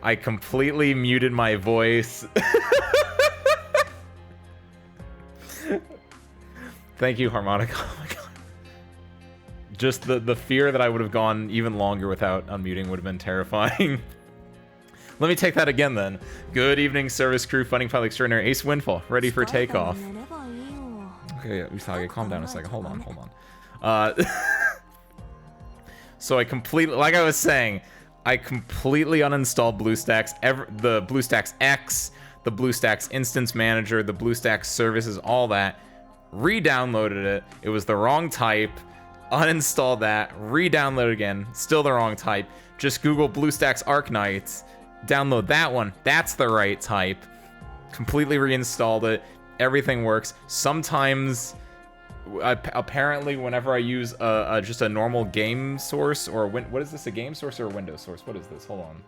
I completely muted my voice. Thank you, Harmonica. Oh my god. Just the fear that I would have gone even longer without unmuting would have been terrifying. Let me take that again then. Good evening, service crew, funding pilot extraordinary, Ace Windfall, ready for takeoff. Okay, Usagi, calm down a second. Hold on. So I completely, like I was saying, I completely uninstalled BlueStacks, the BlueStacks X, the BlueStacks Instance Manager, the BlueStacks services, all that. Re-downloaded it. It was the wrong type. Uninstalled that. Re-download again. Still the wrong type. Just Google BlueStacks Arknights. Download that one. That's the right type. Completely reinstalled it. Everything works. Sometimes, apparently, whenever I use just a normal game source or what is this? A game source or a Windows source? What is this? Hold on.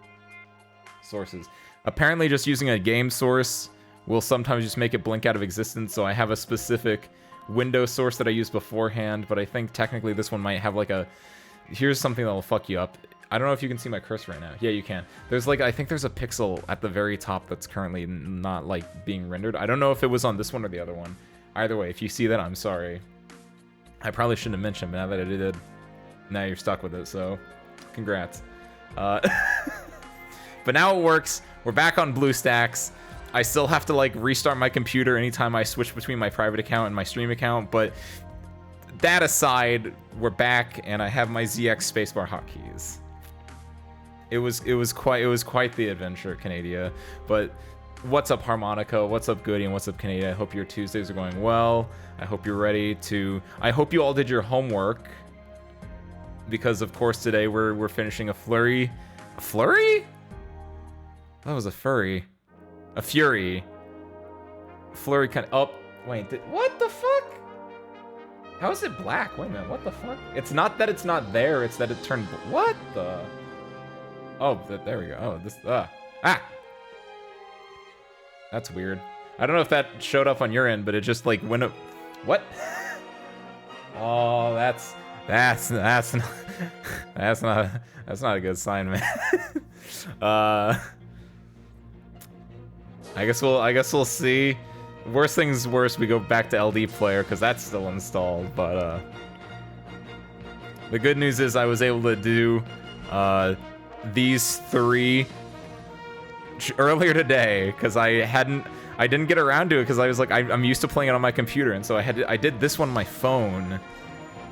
Sources. Apparently, just using a game source will sometimes just make it blink out of existence. So I have a specific Windows source that I used beforehand, but I think technically this one might have like a. Here's something that'll fuck you up. I don't know if you can see my cursor right now. Yeah, you can. There's like, I think there's a pixel at the very top that's currently not like being rendered. I don't know if it was on this one or the other one. Either way, if you see that, I'm sorry. I probably shouldn't have mentioned, but now that I did, now you're stuck with it, so congrats. But now it works. We're back on BlueStacks. I still have to like restart my computer anytime I switch between my private account and my stream account, but that aside, we're back and I have my ZX spacebar hotkeys. It was quite the adventure, Canadia. But what's up, Harmonica? What's up, Goody? And what's up, Canadia? I hope your Tuesdays are going well. I hope you're ready to. I hope you all did your homework, because of course today we're finishing a flurry. A flurry? That was a furry. A fury. Flurry kind of. Oh, wait. What the fuck? How is it black? Wait a minute. What the fuck? It's not that it's not there. It's that it turned. What the? Oh, there we go. Oh, this. That's weird. I don't know if that showed up on your end, but it just like went up. What? Oh, that's not a good sign, man. I guess we'll see. Worst things worst, we go back to LD player because that's still installed. But the good news is I was able to do these three earlier today because I didn't get around to it because I was like I'm used to playing it on my computer, and so I did this one on my phone,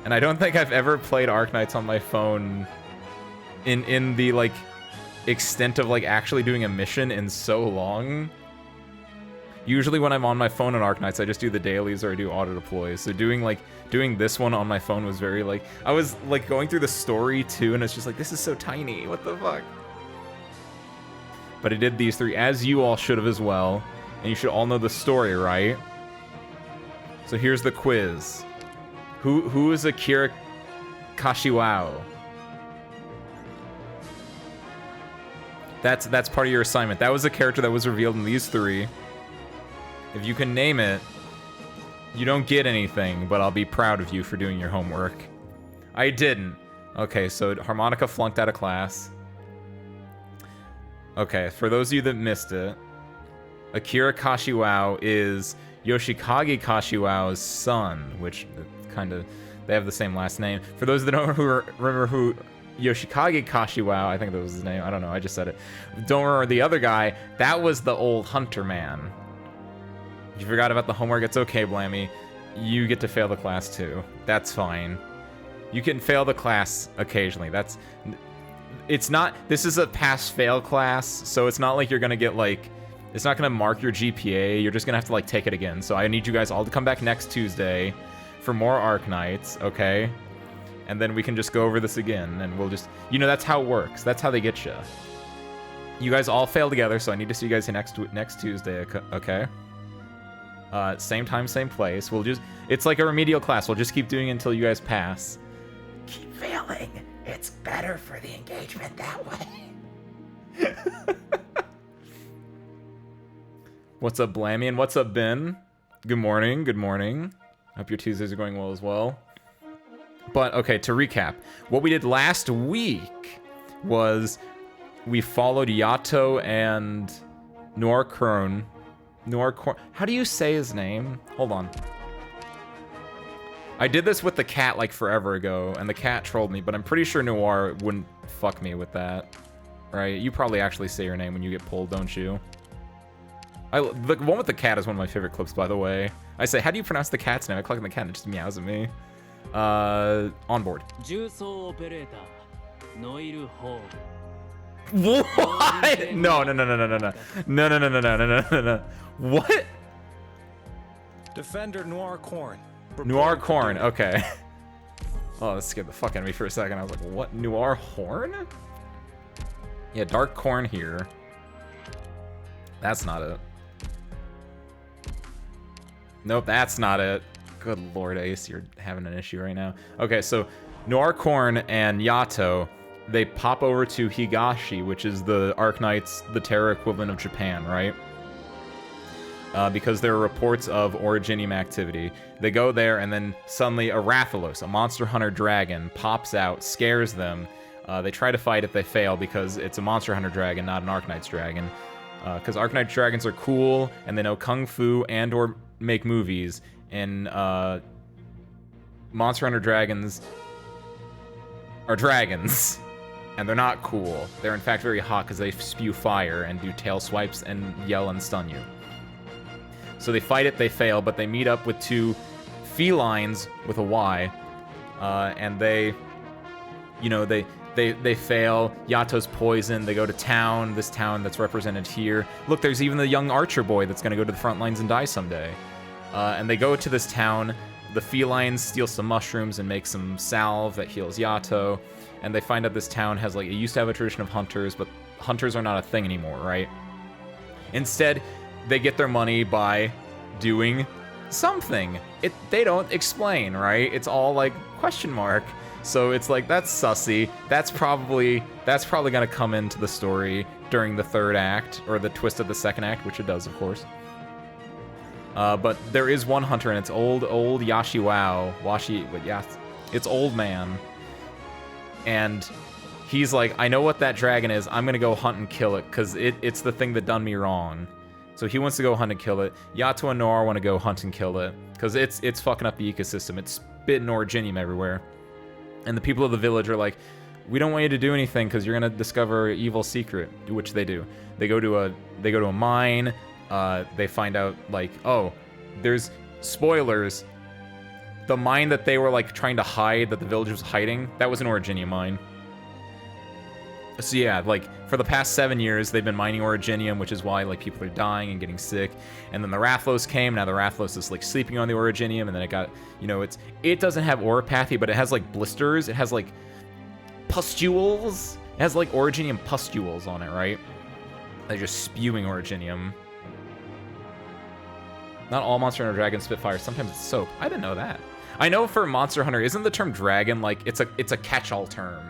and I don't think I've ever played Arknights on my phone in the like extent of like actually doing a mission in so long. Usually when I'm on my phone in Arknights, I just do the dailies or I do auto deploys. So doing this one on my phone was very like, I was like going through the story too, and it's just like, this is so tiny, what the fuck? But I did these three, as you all should have as well, and you should all know the story, right? So here's the quiz. Who is Akira Kashiwao? That's part of your assignment. That was a character that was revealed in these three. If you can name it, you don't get anything, but I'll be proud of you for doing your homework. I didn't. Okay, so Harmonica flunked out of class. Okay, for those of you that missed it, Akira Kashiwao is Yoshikage Kashiwao's son, which kind of, they have the same last name. For those that don't remember who Yoshikage Kashiwao, I think that was his name, I don't know, I just said it. Don't remember the other guy, that was the old hunter man. If you forgot about the homework, it's okay, Blammy. You get to fail the class too. That's fine. You can fail the class occasionally. It's not, this is a pass-fail class, so it's not like you're gonna get like, it's not gonna mark your GPA, you're just gonna have to like take it again. So I need you guys all to come back next Tuesday for more Arknights, okay? And then we can just go over this again, and we'll just, you know, that's how it works. That's how they get you. You guys all fail together, so I need to see you guys next Tuesday, okay? Same time, same place. We'll just, it's like a remedial class. We'll just keep doing it until you guys pass. Keep failing. It's better for the engagement that way. What's up, Blammy? And what's up, Ben? Good morning, good morning. Hope your Tuesdays are going well as well. But, okay, to recap. What we did last week was we followed Yato and Noir Korn. How do you say his name? Hold on. I did this with the cat like forever ago, and the cat trolled me, but I'm pretty sure Noir wouldn't fuck me with that. Right? You probably actually say your name when you get pulled, don't you? The one with the cat is one of my favorite clips, by the way. I say, how do you pronounce the cat's name? I click on the cat and it just meows at me. On board. What? No. What? Defender Noir Korn. Noir Korn, okay. Oh, that scared the fuck out of me for a second. I was like, what? Noir Horn? Yeah, Dark Corn here. That's not it. Nope, that's not it. Good lord, Ace, you're having an issue right now. Okay, so Noir Korn and Yato, they pop over to Higashi, which is the Arknights, the terror equivalent of Japan, right? Because there are reports of Originium activity. They go there, and then suddenly a Rathalos, a monster hunter dragon, pops out, scares them. They try to fight it, they fail, because it's a monster hunter dragon, not an Arknights dragon. Because Arknights dragons are cool, and they know kung fu and or make movies, and monster hunter dragons are dragons. And they're not cool. They're in fact very hot because they spew fire and do tail swipes and yell and stun you. So they fight it, they fail, but they meet up with two felines with a Y, and they, you know, they fail. Yato's poisoned. They go to town, this town that's represented here. Look, there's even the young archer boy that's going to go to the front lines and die someday. And they go to this town. The felines steal some mushrooms and make some salve that heals Yato. And they find out this town has, like, it used to have a tradition of hunters, but hunters are not a thing anymore, right? Instead, they get their money by doing something. They don't explain, right? It's all like question mark. So it's like, that's sussy. That's probably gonna come into the story during the third act, or the twist of the second act, which it does, of course. But there is one hunter, and it's old it's old man. And he's like, I know what that dragon is. I'm gonna go hunt and kill it, because it's the thing that done me wrong. So he wants to go hunt and kill it. Yato and Noir want to go hunt and kill it, because it's fucking up the ecosystem. It's spitting Originium everywhere. And the people of the village are like, we don't want you to do anything, because you're gonna discover an evil secret, which they do. They go to a mine. They find out, like, oh, there's spoilers. The mine that they were, like, trying to hide, that the village was hiding, that was an Originium mine. So yeah, like, for the past 7 years, they've been mining Originium, which is why, like, people are dying and getting sick. And then the Rathalos came. Now the Rathalos is, like, sleeping on the Originium, and then it got, you know, it doesn't have oropathy, but it has, like, blisters. It has, like, pustules. It has, like, Originium pustules on it, right? They're just spewing Originium. Not all Monster Hunter dragons spit fire. Sometimes it's soap. I didn't know that. I know for Monster Hunter, isn't the term dragon, like, it's a catch-all term.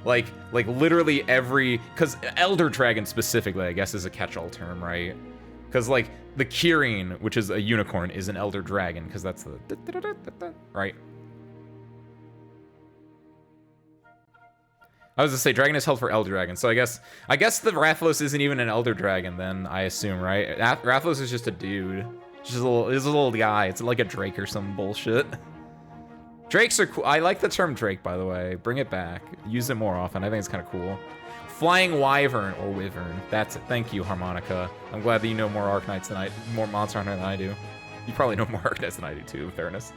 Like literally because Elder Dragon specifically, I guess, is a catch-all term, right? Because, like, the Kirin, which is a unicorn, is an Elder Dragon, because that's the right? I was gonna say, dragon is held for Elder Dragon, so I guess the Rathalos isn't even an Elder Dragon, then, I assume, right? Rathalos is just a dude. It's a little guy. It's like a Drake or some bullshit. Drakes are cool. I like the term Drake, by the way. Bring it back. Use it more often. I think it's kind of cool. Flying Wyvern or Wyvern. That's it. Thank you, Harmonica. I'm glad that you know more Arknights more Monster Hunter than I do. You probably know more Arknights than I do too, in fairness.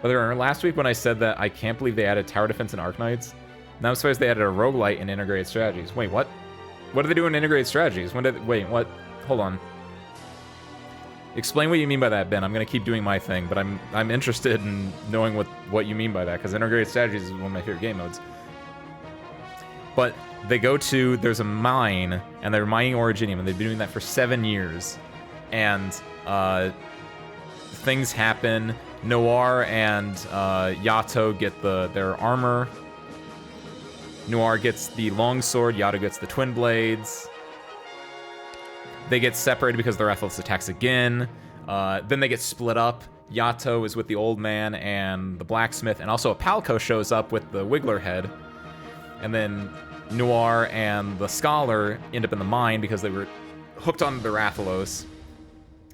But last week when I said that I can't believe they added tower defense in Arknights, now I'm surprised they added a roguelite in integrated strategies. Wait, what? What do they do in integrated strategies? Wait, what? Hold on. Explain what you mean by that, Ben. I'm gonna keep doing my thing, but I'm interested in knowing what you mean by that, because integrated strategies is one of my favorite game modes. But they go to, there's a mine, and they're mining Originium, and they've been doing that for 7 years. And things happen. Noir and Yato get their armor. Noir gets the longsword, Yato gets the twin blades. They get separated because the Rathalos attacks again. Then they get split up. Yato is with the old man and the blacksmith, and also a Palco shows up with the Wiggler head. And then Noir and the Scholar end up in the mine because they were hooked onto the Rathalos.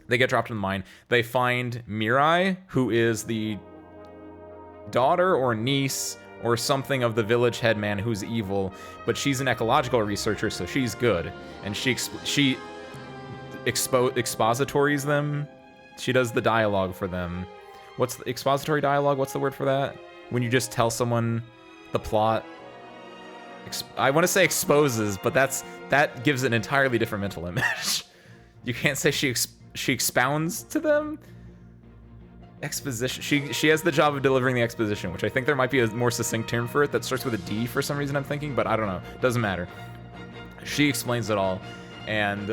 They get dropped in the mine. They find Mirai, who is the daughter or niece or something of the village headman who's evil, but she's an ecological researcher, so she's good. And she expositories them. She does the dialogue for them. What's the expository dialogue? What's the word for that? When you just tell someone the plot. I want to say exposes, but that gives an entirely different mental image. You can't say she expounds to them. Exposition. She has the job of delivering the exposition, which I think there might be a more succinct term for it that starts with a D for some reason I'm thinking, but I don't know. Doesn't matter. She explains it all, and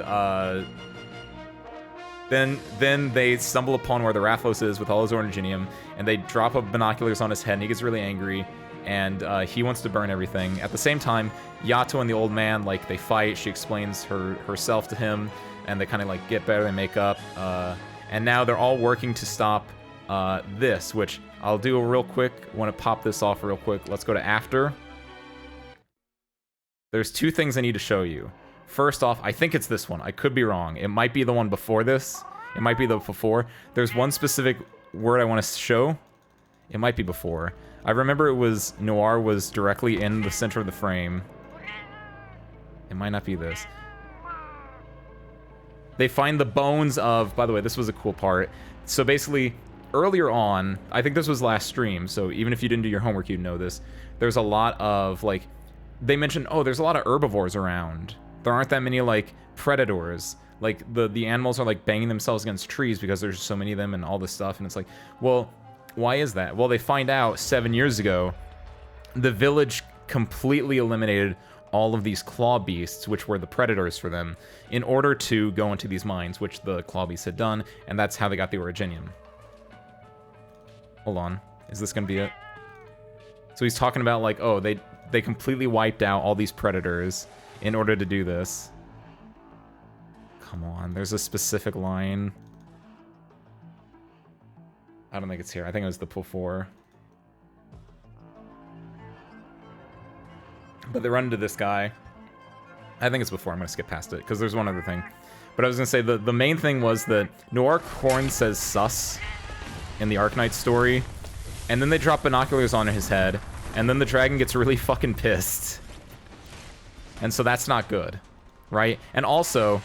then they stumble upon where the Rathalos is with all his Oranginium, and they drop up binoculars on his head, and he gets really angry, and he wants to burn everything. At the same time, Yato and the old man, like, they fight. She explains herself to him, and they kind of like get better, they make up, and now they're all working to stop this, which I'll do real quick. I want to pop this off real quick. Let's go to after. There's two things I need to show you. First off, I think it's this one. I could be wrong. It might be the one before this. It might be the before. There's one specific word I want to show. It might be before. I remember it was Noir was directly in the center of the frame. It might not be this. They find the bones of... By the way, this was a cool part. So basically, earlier on, I think this was last stream, so even if you didn't do your homework, you'd know this. There's a lot of, like... They mentioned, oh, there's a lot of herbivores around. There aren't that many, like, predators. Like, the animals are, like, banging themselves against trees because there's so many of them and all this stuff. And it's like, well, why is that? Well, they find out 7 years ago, the village completely eliminated all of these claw beasts, which were the predators for them, in order to go into these mines, which the claw beasts had done, and that's how they got the Originium. Hold on. Is this gonna be it? So he's talking about, like, oh, they completely wiped out all these predators in order to do this. Come on, there's a specific line. I don't think it's here. I think it was the before. But they run into this guy. I think it's before. I'm going to skip past it, because there's one other thing. But I was going to say, the main thing was that Noir Korn says sus in the Arknights story, and then they drop binoculars on his head, and then the dragon gets really fucking pissed. And so that's not good, right? And also,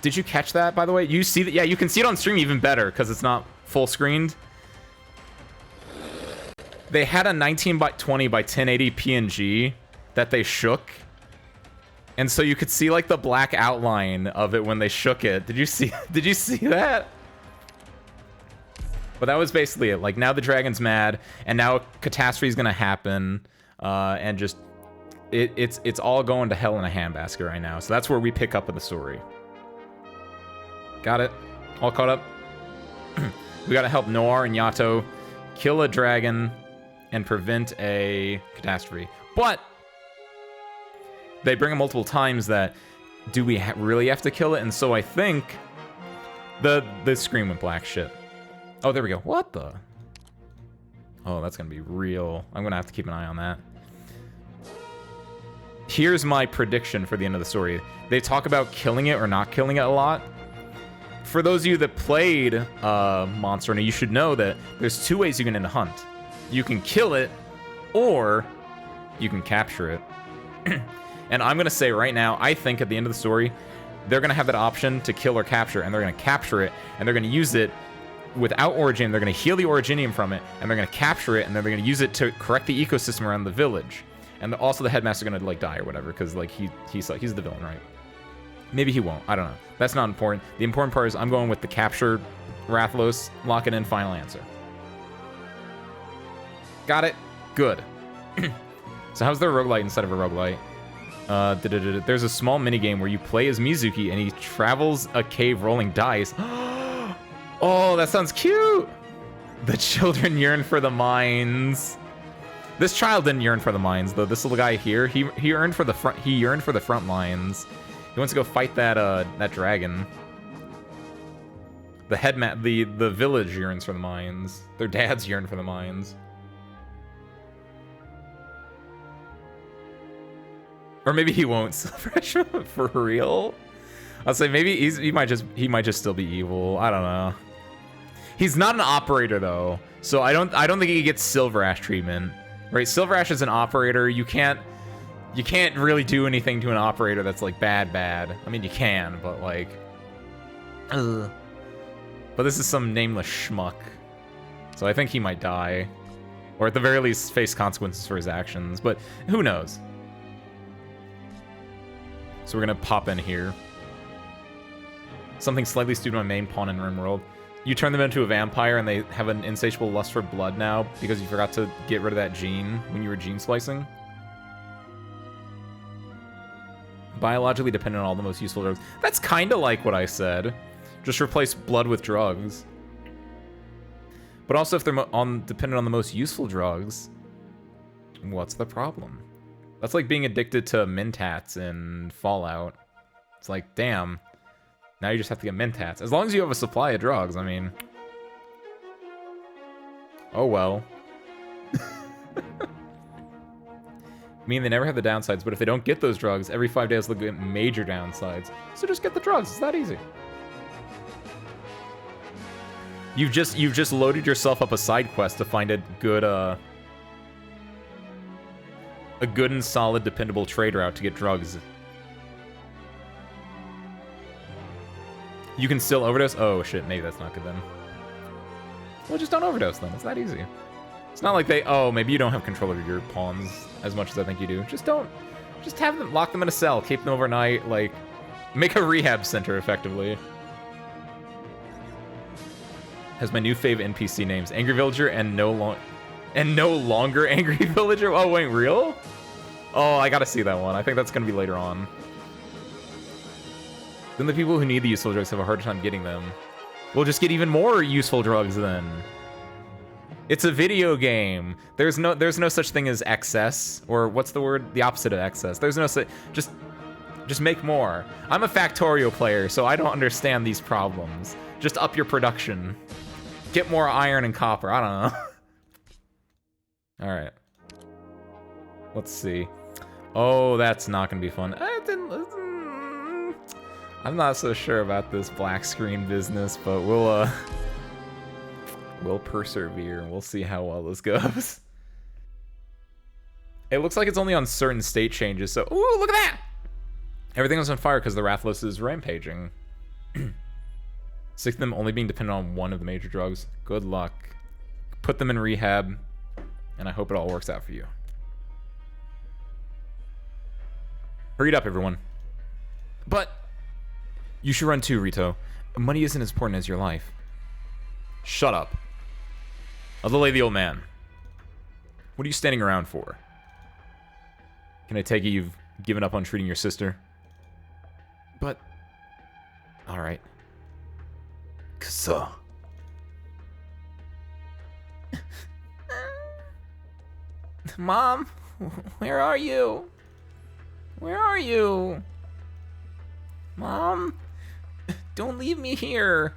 did you catch that, by the way? You see that? Yeah, you can see it on stream even better, because it's not full screened. They had a 19 by 20 by 1080 PNG that they shook. And so you could see like the black outline of it when they shook it. Did you see that? But that was basically it. Like, now the dragon's mad, and now a catastrophe is gonna happen, and just it's all going to hell in a handbasket right now. So that's where we pick up with the story. Got it? All caught up? We gotta help Noir and Yato kill a dragon and prevent a catastrophe. But they bring up multiple times that, do we really have to kill it? And so I think the screen went black. Shit. Oh, there we go. What the? Oh, that's gonna be real. I'm gonna have to keep an eye on that. Here's my prediction for the end of the story. They talk about killing it or not killing it a lot. For those of you that played Monster Hunter, you should know that there's two ways you can end a hunt. You can kill it, or you can capture it. And I'm going to say right now, I think at the end of the story, they're going to have that option to kill or capture, and they're going to capture it, and they're going to use it without Origin. They're going to heal the Originium from it, and they're going to capture it, and then they're going to use it to correct the ecosystem around the village. And also the headmaster's going to, like, die or whatever, because, like, he's the villain, right? Maybe he won't. I don't know. That's not important. The important part is I'm going with the capture Rathalos, lock it in, final answer. Got it? Good. So how's there a roguelite instead of a roguelite? There's a small minigame where you play as Mizuki and he travels a cave rolling dice. Oh, that sounds cute! The children yearn for the mines. This child didn't yearn for the mines, though. This little guy here, he yearned for the front lines. He wants to go fight that dragon. The village yearns for the mines. Their dads yearn for the mines. Or maybe he won't Silver Ash for real. I'll say maybe he might just still be evil. I don't know. He's not an operator though, so I don't think he gets Silver Ash treatment. Right? Silver Ash is an operator. You can't really do anything to an operator that's like bad. I mean you can, but like ugh. But this is some nameless schmuck. So I think he might die. Or at the very least face consequences for his actions, but who knows? So we're gonna pop in here. Something slightly stupid on my main pawn in RimWorld. You turn them into a vampire and they have an insatiable lust for blood now because you forgot to get rid of that gene when you were gene splicing. Biologically dependent on all the most useful drugs. That's kind of like what I said. Just replace blood with drugs. But also if they're dependent on the most useful drugs, what's the problem? That's like being addicted to Mentats in Fallout. It's like, damn. Now you just have to get Mentats. As long as you have a supply of drugs, I mean... Oh well. I mean, they never have the downsides, but if they don't get those drugs, every 5 days they'll get major downsides. So just get the drugs, it's that easy. You've just loaded yourself up a side quest to find a good and solid, dependable trade route to get drugs. You can still overdose? Oh shit, maybe that's not good then. Well, just don't overdose then, it's that easy. It's not like maybe you don't have control over your pawns as much as I think you do. Just have them, lock them in a cell, keep them overnight, like, make a rehab center effectively. Has my new fave NPC names, Angry Villager and no longer Angry Villager. Oh wait, real? Oh, I gotta see that one. I think that's gonna be later on. Then the people who need the useful drugs have a hard time getting them. We'll just get even more useful drugs then. It's a video game. There's no such thing as excess, or what's the word? The opposite of excess. There's no such. Just make more. I'm a Factorio player, so I don't understand these problems. Just up your production. Get more iron and copper. I don't know. All right. Let's see. Oh, that's not gonna be fun. I'm not so sure about this black screen business, but we'll persevere. We'll see how well this goes. It looks like it's only on certain state changes, so ooh, look at that! Everything was on fire because the Rathlos is rampaging. 6 of them only being dependent on one of the major drugs. Good luck. Put them in rehab, and I hope it all works out for you. Hurry it up, everyone. But you should run too, Rito. Money isn't as important as your life. Shut up. I'll delay the old man. What are you standing around for? Can I take it you've given up on treating your sister? But... Alright. Kasa. Mom, where are you? Where are you? Mom, don't leave me here.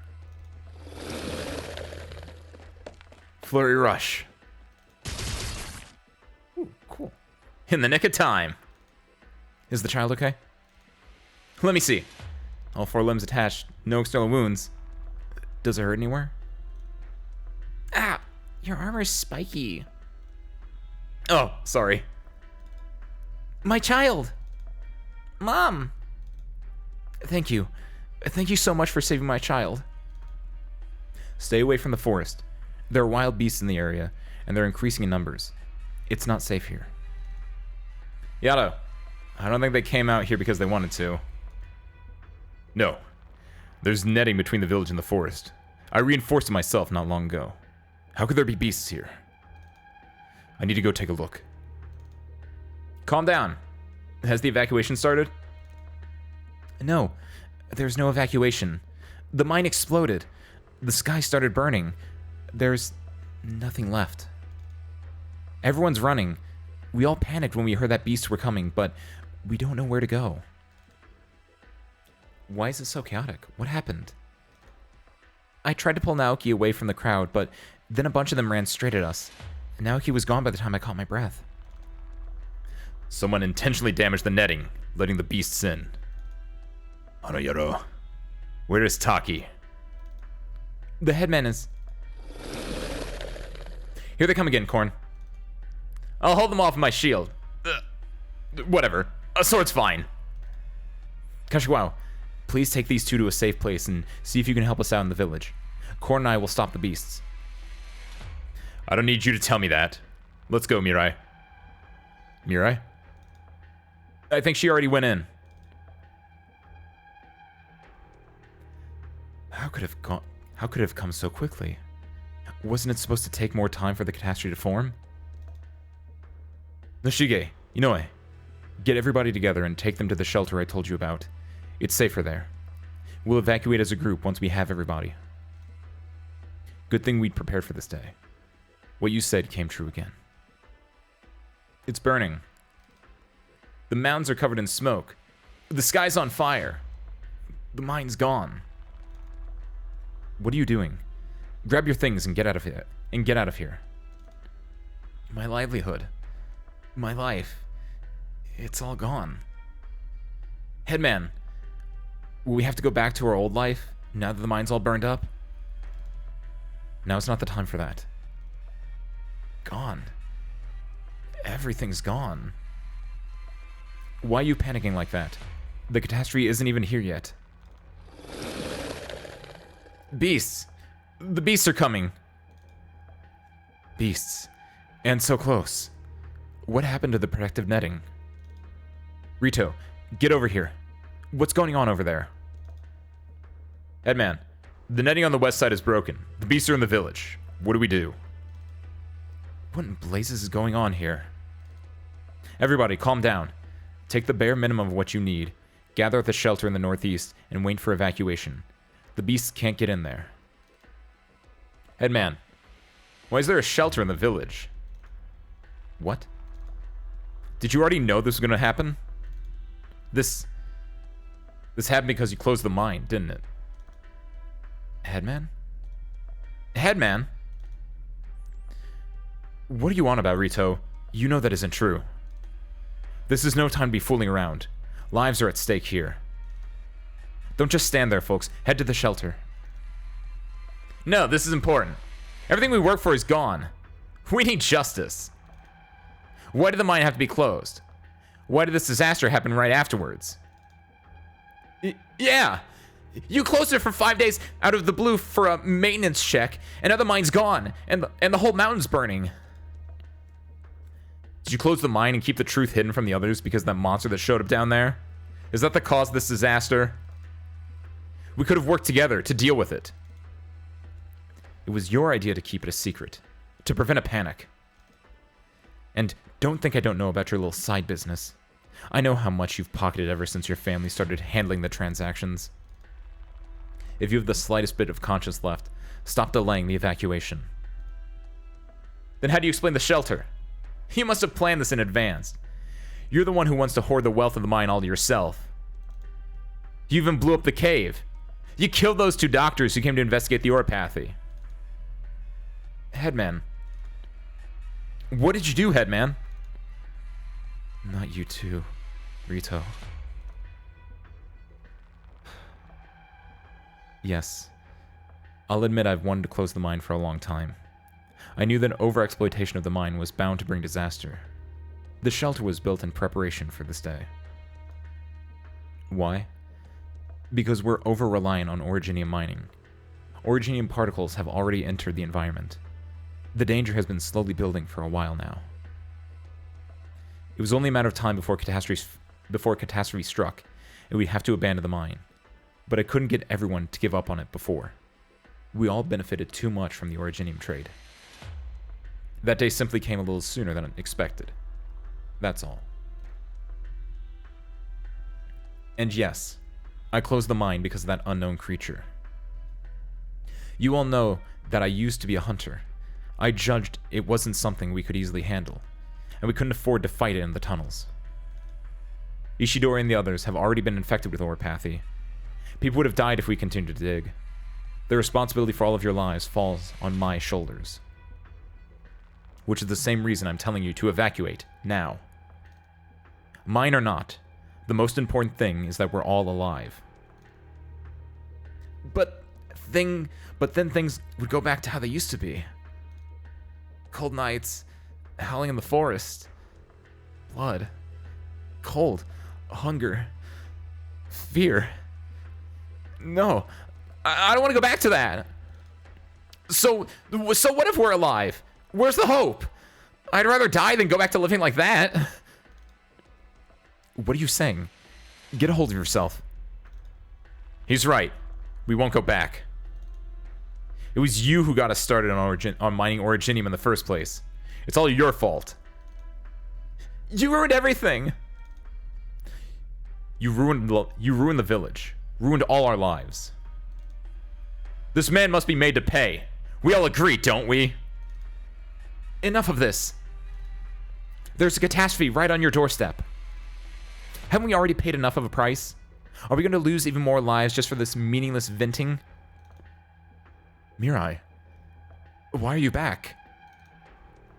Flurry rush. Ooh, cool. In the nick of time. Is the child okay? Let me see. All 4 limbs attached, no external wounds. Does it hurt anywhere? Ah, your armor is spiky. Oh, sorry. My child! Mom! Thank you. Thank you so much for saving my child. Stay away from the forest. There are wild beasts in the area, and they're increasing in numbers. It's not safe here. Yato, I don't think they came out here because they wanted to. No. There's netting between the village and the forest. I reinforced it myself not long ago. How could there be beasts here? I need to go take a look. Calm down. Has the evacuation started? No, there's no evacuation. The mine exploded. The sky started burning. There's nothing left. Everyone's running. We all panicked when we heard that beasts were coming, but we don't know where to go. Why is it so chaotic? What happened? I tried to pull Naoki away from the crowd, but then a bunch of them ran straight at us. Naoki was gone by the time I caught my breath. Someone intentionally damaged the netting, letting the beasts in. Hanoyaro. Where is Taki? The headman is... Here they come again, Korn. I'll hold them off with my shield. Whatever. A sword's fine. Kashiwao, please take these two to a safe place and see if you can help us out in the village. Korn and I will stop the beasts. I don't need you to tell me that. Let's go, Mirai. Mirai? I think she already went in. How could it have come so quickly? Wasn't it supposed to take more time for the catastrophe to form? Nishige, Inoue, get everybody together and take them to the shelter I told you about. It's safer there. We'll evacuate as a group once we have everybody. Good thing we'd prepared for this day. What you said came true again. It's burning. The mountains are covered in smoke. The sky's on fire. The mine's gone. What are you doing? Grab your things and get out of here. My livelihood. My life. It's all gone. Headman, will we have to go back to our old life now that the mine's all burned up? Now's not the time for that. Gone. Everything's gone. Why are you panicking like that? The catastrophe isn't even here yet. Beasts! The beasts are coming! Beasts. And so close. What happened to the protective netting? Rito, get over here. What's going on over there? Headman, the netting on the west side is broken. The beasts are in the village. What do we do? What in blazes is going on here? Everybody, calm down. Take the bare minimum of what you need. Gather at the shelter in the northeast and wait for evacuation. The beasts can't get in there. Headman, why is there a shelter in the village? What? Did you already know this was going to happen? This happened because you closed the mine, didn't it? Headman? Headman? What are you on about, Rito? You know that isn't true. This is no time to be fooling around. Lives are at stake here. Don't just stand there, folks. Head to the shelter. No, this is important. Everything we work for is gone. We need justice. Why did the mine have to be closed? Why did this disaster happen right afterwards? Yeah! You closed it for 5 days out of the blue for a maintenance check, and now the mine's gone, and the whole mountain's burning. Did you close the mine and keep the truth hidden from the others because of that monster that showed up down there? Is that the cause of this disaster? We could have worked together to deal with it. It was your idea to keep it a secret, to prevent a panic. And don't think I don't know about your little side business. I know how much you've pocketed ever since your family started handling the transactions. If you have the slightest bit of conscience left, stop delaying the evacuation. Then how do you explain the shelter? You must have planned this in advance. You're the one who wants to hoard the wealth of the mine all to yourself. You even blew up the cave. You killed those 2 doctors who came to investigate the oropathy. Headman. What did you do, Headman? Not you too, Rito. Yes. I'll admit I've wanted to close the mine for a long time. I knew that overexploitation of the mine was bound to bring disaster. The shelter was built in preparation for this day. Why? Because we're over-reliant on originium mining. Originium particles have already entered the environment. The danger has been slowly building for a while now. It was only a matter of time before catastrophe struck, and we'd have to abandon the mine. But I couldn't get everyone to give up on it before. We all benefited too much from the originium trade. That day simply came a little sooner than expected. That's all. And yes, I closed the mine because of that unknown creature. You all know that I used to be a hunter. I judged it wasn't something we could easily handle, and we couldn't afford to fight it in the tunnels. Ishidori and the others have already been infected with oropathy. People would have died if we continued to dig. The responsibility for all of your lives falls on my shoulders. Which is the same reason I'm telling you to evacuate, now. Mine or not, the most important thing is that we're all alive. But then things would go back to how they used to be. Cold nights, howling in the forest, blood, cold, hunger, fear. No, I don't want to go back to that. So what if we're alive? Where's the hope? I'd rather die than go back to living like that. What are you saying? Get a hold of yourself. He's right. We won't go back. It was you who got us started on mining originium in the first place. It's all your fault. You ruined everything. You ruined the village. Ruined all our lives. This man must be made to pay. We all agree, don't we? Enough of this. There's a catastrophe right on your doorstep. Haven't we already paid enough of a price? Are we going to lose even more lives just for this meaningless venting? Mirai, why are you back?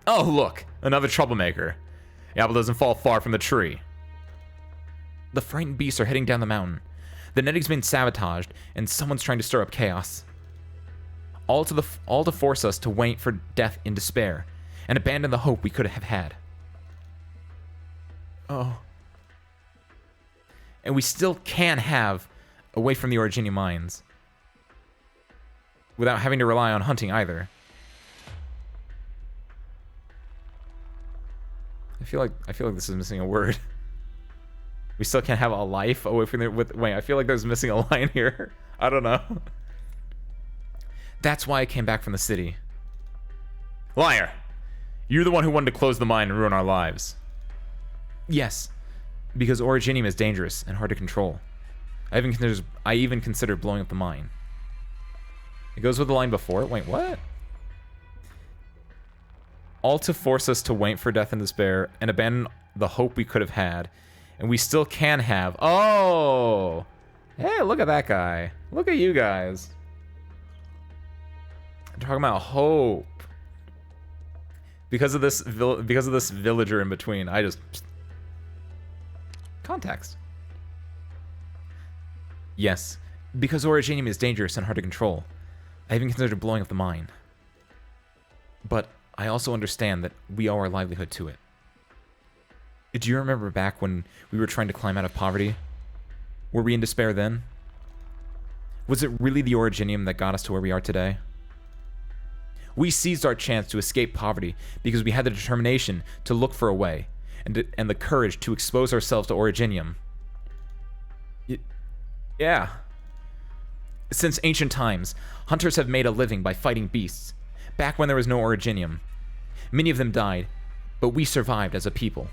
Oh, look, another troublemaker. The apple doesn't fall far from the tree. The frightened beasts are heading down the mountain. The netting's been sabotaged, and someone's trying to stir up chaos. All to force us to wait for death in despair, and abandon the hope we could have had. Oh. And we still can have away from the Originium mines. Without having to rely on hunting either. I feel like this is missing a word. We still can't have a life away from wait, I feel like there's missing a line here. I don't know. That's why I came back from the city. Liar! You're the one who wanted to close the mine and ruin our lives. Yes, because Originium is dangerous and hard to control. I even considered blowing up the mine. It goes with the line before it. Wait, what? All to force us to wait for death and despair and abandon the hope we could have had. And we still can have. Oh! Hey, look at that guy. Look at you guys. I'm talking about hope. Because of this villager in between, I just... Context. Yes, because Originium is dangerous and hard to control. I even considered blowing up the mine. But I also understand that we owe our livelihood to it. Do you remember back when we were trying to climb out of poverty? Were we in despair then? Was it really the Originium that got us to where we are today? We seized our chance to escape poverty because we had the determination to look for a way, and the courage to expose ourselves to Originium. Yeah. Since ancient times, hunters have made a living by fighting beasts, back when there was no Originium. Many of them died, but we survived as a people.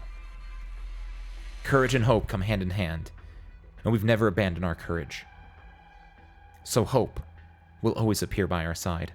Courage and hope come hand in hand, and we've never abandoned our courage. So hope will always appear by our side.